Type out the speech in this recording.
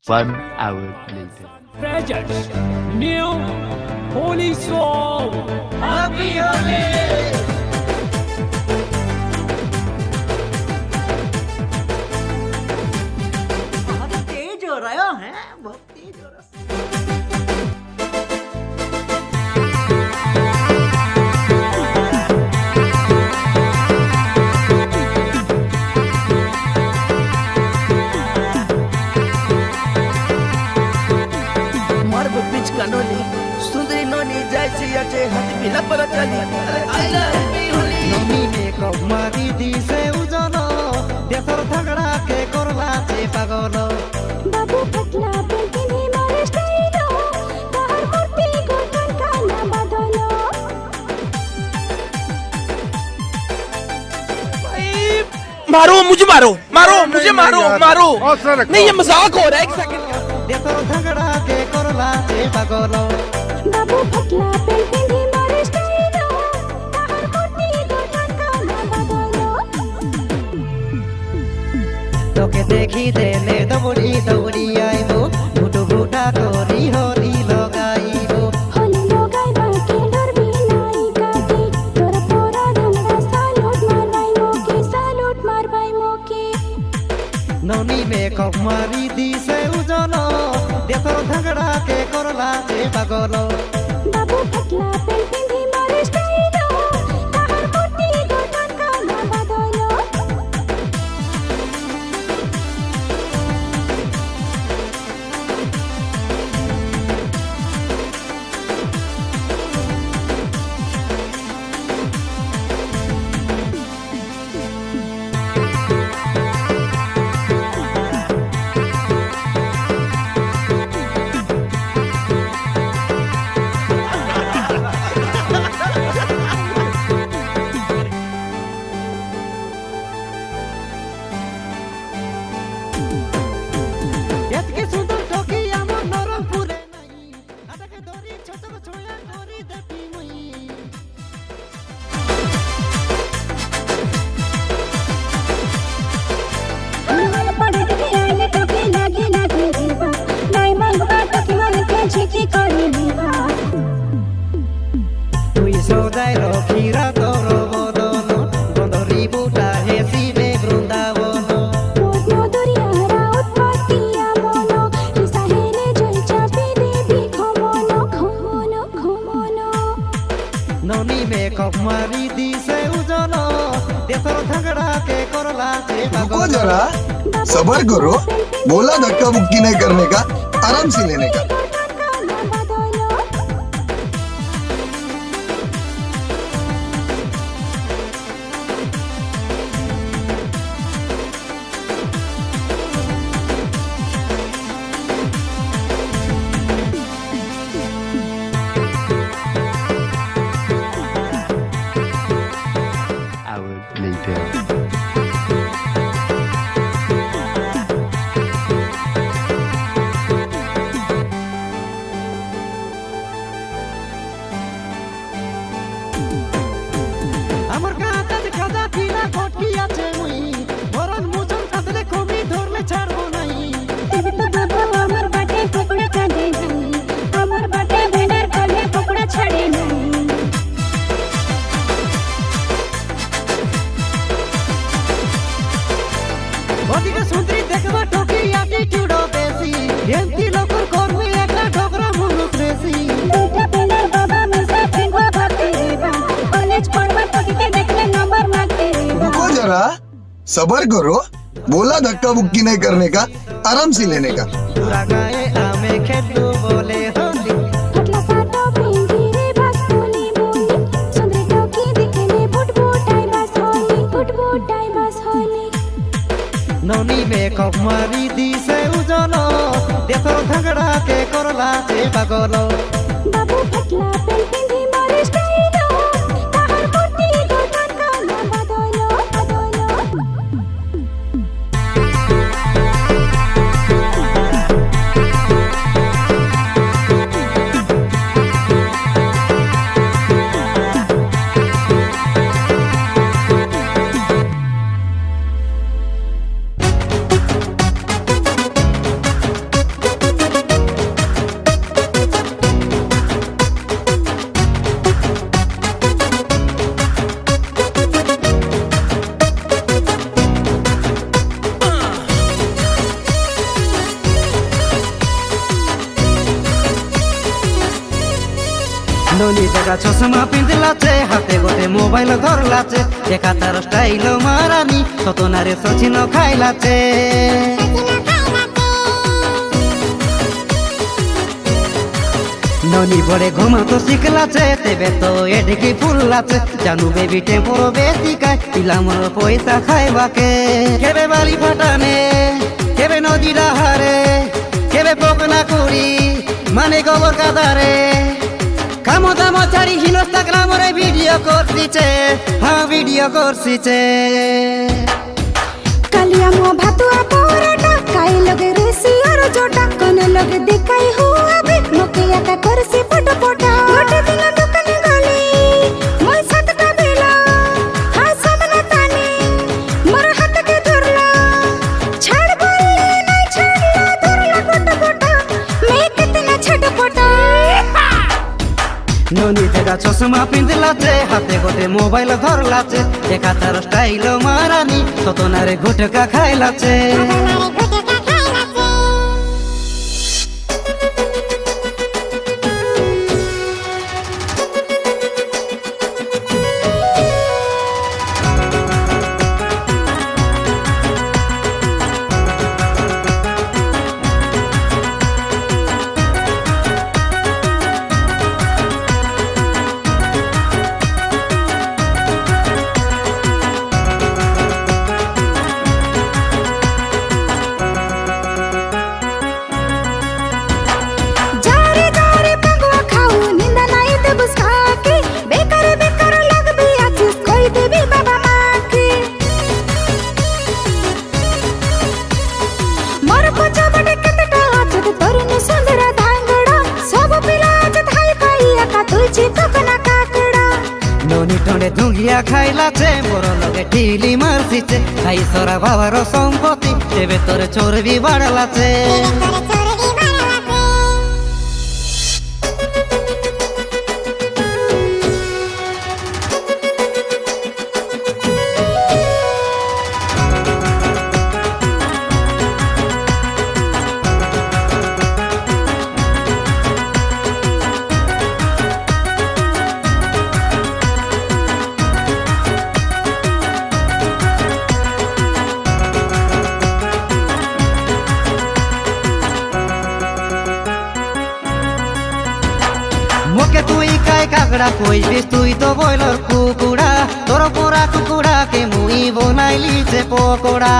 1 hour later. Presents new holy song. Happy Holi! बहुत तेज हो रहा है बहुत तेज हो रहा है मर्ब पिच कनोली सुंदरी नोनी जैसी अचे हाथ मिला पर चली आई लव यू होली नमीने कमारी दिसे उजल देशर झगड़ा के करला से पागल बाबू पतला पेंटिंग मारे स्टाइलो बाहर मूर्ति गठन का ना बदलो मारो मुझे मारो नहीं ये मजाक हो रहा है एक सेकंड देशर झगड़ा के करला से पागल बाबू पतला पेंटिंग मारे स्टाइलो बाहर मूर्ति गठन का ना बदलो तोके देखी देले दौड़ी दौड़ी आइबो फुटु फुटा करी होली लगाइबो होली लगाई बाके डर भी नहीं काटी तोरा पोरा धमरा सालूट मार भाई मोके नमी में कमारी दिसे उजल देशर झगड़ा के करला से पागल बाबू पतला पेंटिंग मारे स्टाइलो बाहर मूर्ति गठन का ना बदलो এতকে সুন্দর টকি আমার নরম পুরে নাই আটাকে দরি ছোট ছোয়া করি দেখি মুই मन पड़े के आने तो के लागे जीवा नहीं मंगवा तो के मन के छिकी करी दीवा তুই সদাই রখিরা তোর বদন বন্দরি বুটা হেসিবে বৃন্দাবন मोनो दरिया राउत पातिया मोनो रिसाहेने जोई चापी देवी खमोनो ননি মে কমারি দিছে উজল দেশর ঝগড়া কে করলা সে रुको পাগল जरा सबर करो बोला धक्का मुक्की नहीं करने का आराम से लेने का Hour later. আমার কাছে খাজা কিনা কটকি আছে মুই বরণ মুচন কাঁদলে কমি ধরলে ছাড়বো নাই तब तो बाबा अमर बाटे पकड़ा कांदे नहीं अमर बाटे भेंडर कले पकड़ा छड़े नहीं ওদিকে সুন্দরী দেখবা টকি অ্যাটিটিউড বেশি এমতি লোকর কর্মে একটা ঠোকরা মুলুক রেসি बेटा भेंडर बाबा मिसा फेंकवा भागते रेबा कॉलेज पढ़वा तो के देखले नंबर मांगते रेबा रुको जरा सबर करो बोला धक्का मुक्की नहीं करने का आराम से लेने का পুরা গায়ে আমে খেলু বলে হোলি पतला साटो पिंगी रे बस बोली सुंदरी टोकी दिखने फुटबो टाइम बस होली ননি মে কমারি দিছে উজল দেশর ঝগড়া কে করলা সে পাগল बाबू पतला पेंटिंग मारे स्टाइलो बाहर मूर्ति गठन का ना बदलो ননি জায়গা চশমা পিঁধলাছে হাতে গোটে মোবাইল ধরলাছে দেখা তার স্টাইল মারানি শত নারে সচিন খাইলাছে ননি বড়ে ঘুমাতো শিখলাছে তেবে তো এদিকে ফুললাছে জানু বেবি টেম্পোর বেদিকায় পিলামর পয়সা খাইবাকে কেবে বালি ফাটানে কেবে নদী ডাহারে কেবে পকনা করি মানে গোবর কাদারে কামো দামো ছাড়ি ইনস্টাগ্রামরে ভিডিও করছিছে হ্যাঁ ভিডিও করছিছে কালিয়া মো ভাতুয়া পরাটা কাই লগে রেসি আর জোটা কোন লগে দেখাই হুয়া বে মকে একা করছি পটপটা গোটে দিন দোকানে গলি মই সাতটা বেলা হাই সামনে তানি মোর হাতকে ধরলা ছাড় বললে নাই ছাড়লা ধরলা পটপটা মে কিতনা ছটপটা ননি জায়গা চশমা পিঁধলাছে হাতে গোটে মোবাইল ধরলাছে দেখা তার স্টাইল মারানি শত নারে গুটকা খাইলাছে जारे जारे पंगवा खाऊ निंदा नहीं दे बुसका के बेकार बेकार लग भी आछिस कोई देबी बाबा माँ के मोर पोचा बड़े कतटा आछत तोरने सुंदर धांगड़ा सब पिला आछत हाय खाई एका तुझी ककना काकड़ा ননি টনে ধুঙ্গিয়া খাইলাছে বড় লগে ঢিলি মারছিছে খাই সরা বাবার সম্পত্তি তেবে তোর চর্বি বাড়লাছে মোকে তুই কাই কাকড়া কইবিস তুই তো বইলর কুকুড়া তোর পোড়া কুকুড়াকে মুই বনাইলিছে পকোড়া